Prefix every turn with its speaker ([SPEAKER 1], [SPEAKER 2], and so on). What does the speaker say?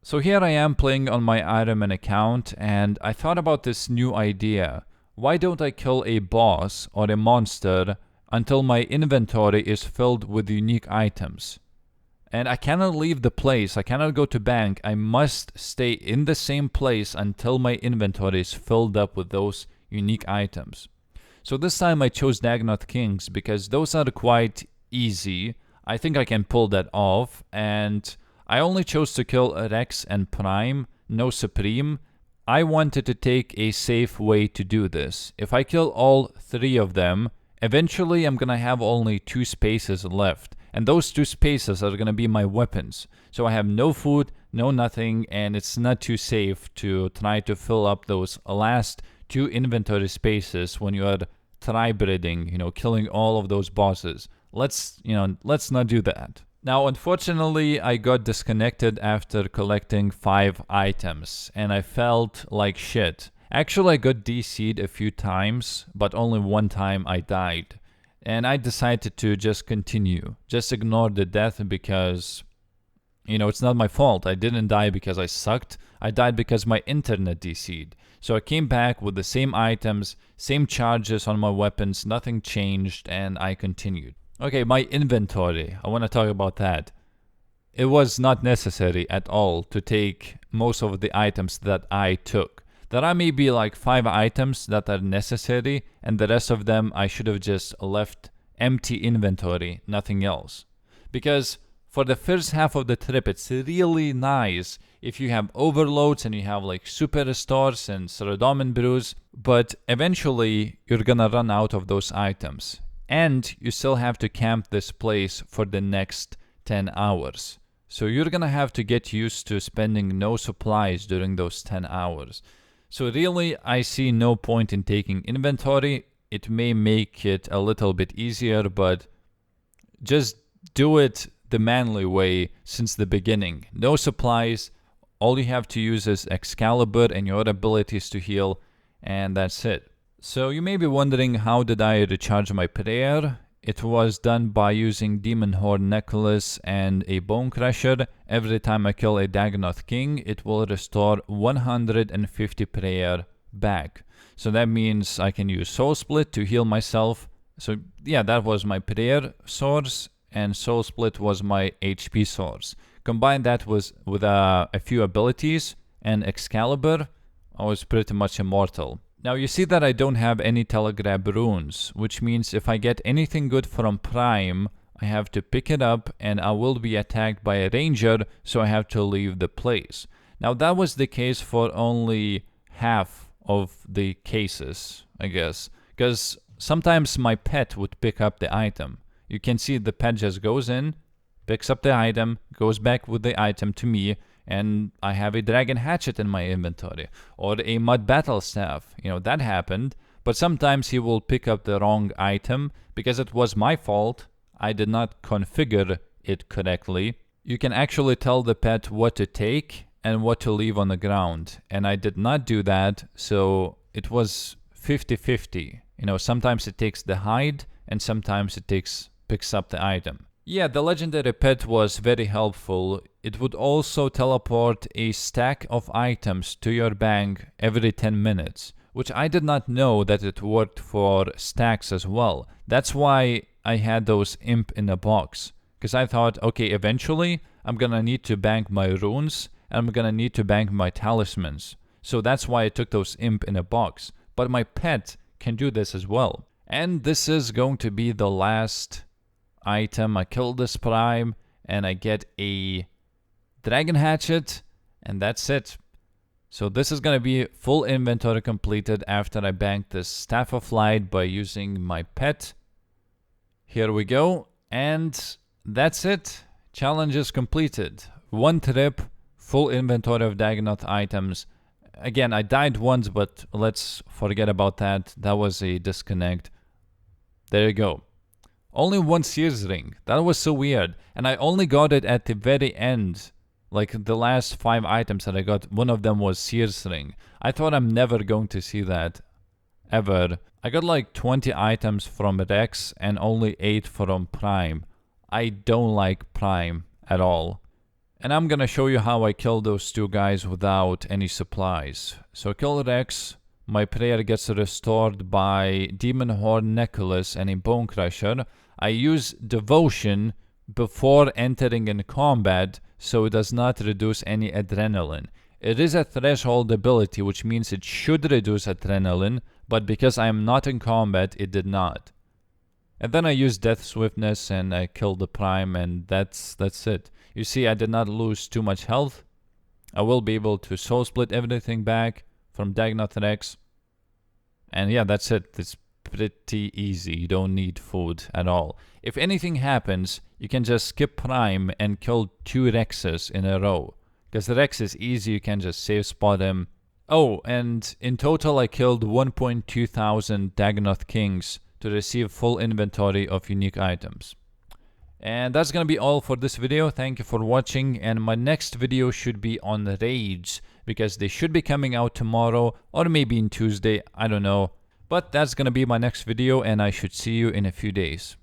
[SPEAKER 1] So here I am playing on my Iron Man account, and I thought about this new idea. Why don't I kill a boss or a monster until my inventory is filled with unique items? And I cannot leave the place, I cannot go to bank, I must stay in the same place until my inventory is filled up with those unique items. So this time I chose Dagonoth Kings because those are quite easy. I think I can pull that off, and I only chose to kill Rex and Prime, no Supreme. I wanted to take a safe way to do this. If I kill all three of them, eventually I'm gonna have only 2 spaces left. And those 2 spaces are gonna be my weapons. So I have no food, no nothing, and it's not too safe to try to fill up those last 2 inventory spaces when you are tri-breeding, killing all of those bosses. Let's not do that. Now, unfortunately, I got disconnected after collecting 5 items, and I felt like shit. Actually, I got DC'd a few times, but only one time I died. And I decided to just continue. Just ignore the death because, it's not my fault. I didn't die because I sucked. I died because my internet DC'd. So I came back with the same items, same charges on my weapons, nothing changed, and I continued. Okay, my inventory. I want to talk about that. It was not necessary at all to take most of the items that I took. There are maybe like 5 items that are necessary, and the rest of them I should have just left empty inventory, nothing else. Because for the first half of the trip, it's really nice if you have overloads and you have like super restores and Celadon brews, but eventually you're gonna run out of those items. And you still have to camp this place for the next 10 hours. So you're gonna have to get used to spending no supplies during those 10 hours. So really, I see no point in taking inventory. It may make it a little bit easier, but just do it the manly way since the beginning. No supplies, all you have to use is Excalibur and your abilities to heal, and that's it. So you may be wondering, how did I recharge my prayer? It was done by using Demon Horn Necklace and a Bone Crusher. Every time I kill a Dagonoth King, it will restore 150 prayer back. So that means I can use Soul Split to heal myself. So yeah, that was my prayer source, and Soul Split was my HP source. Combine that with a few abilities and Excalibur, I was pretty much immortal. Now you see that I don't have any Telegrab runes, which means if I get anything good from Prime, I have to pick it up and I will be attacked by a ranger, so I have to leave the place. Now that was the case for only half of the cases, I guess, because sometimes my pet would pick up the item. You can see the pet just goes in, picks up the item, goes back with the item to me, and I have a dragon hatchet in my inventory, or a mud battle staff. That happened, but sometimes he will pick up the wrong item because it was my fault. I did not configure it correctly. You can actually tell the pet what to take and what to leave on the ground, and I did not do that, so it was 50-50. Sometimes it takes the hide and sometimes it picks up the item. Yeah, the legendary pet was very helpful. It would also teleport a stack of items to your bank every 10 minutes, which I did not know that it worked for stacks as well. That's why I had those imp in a box, because I thought, okay, eventually I'm gonna need to bank my runes and I'm gonna need to bank my talismans. So that's why I took those imp in a box. But my pet can do this as well. And this is going to be the last item. I kill this Prime and I get a dragon hatchet, and that's it. So this is gonna be full inventory completed after I bank this Staff of Light by using my pet. Here we go, and that's it. Challenge is completed. 1 trip, full inventory of Dagonoth items. Again, I died once, but let's forget about that. That was a disconnect. There you go. Only 1 Seers ring. That was so weird. And I only got it at the very end. Like the last 5 items that I got, one of them was Seers ring. I thought I'm never going to see that. Ever. I got like 20 items from Rex and only 8 from Prime. I don't like Prime at all. And I'm gonna show you how I kill those two guys without any supplies. So kill Rex, my prayer gets restored by Demon Horn Necklace and a Bone Crusher. I use Devotion before entering in combat, so it does not reduce any adrenaline. It is a threshold ability, which means it should reduce adrenaline, but because I am not in combat, it did not. And then I use Death Swiftness and I kill the Prime, and that's it. You see, I did not lose too much health. I will be able to soul split everything back from Dagannoth Rex. And yeah, that's it. It's pretty easy. You don't need food at all. If anything happens, you can just skip Prime and kill 2 Rexes in a row. Because the Rex is easy, you can just save spot him. Oh, and in total I killed 1.2 thousand Dagannoth Kings to receive full inventory of unique items. And that's gonna be all for this video. Thank you for watching, and my next video should be on raids, because they should be coming out tomorrow or maybe in Tuesday, I don't know. But that's gonna be my next video, and I should see you in a few days.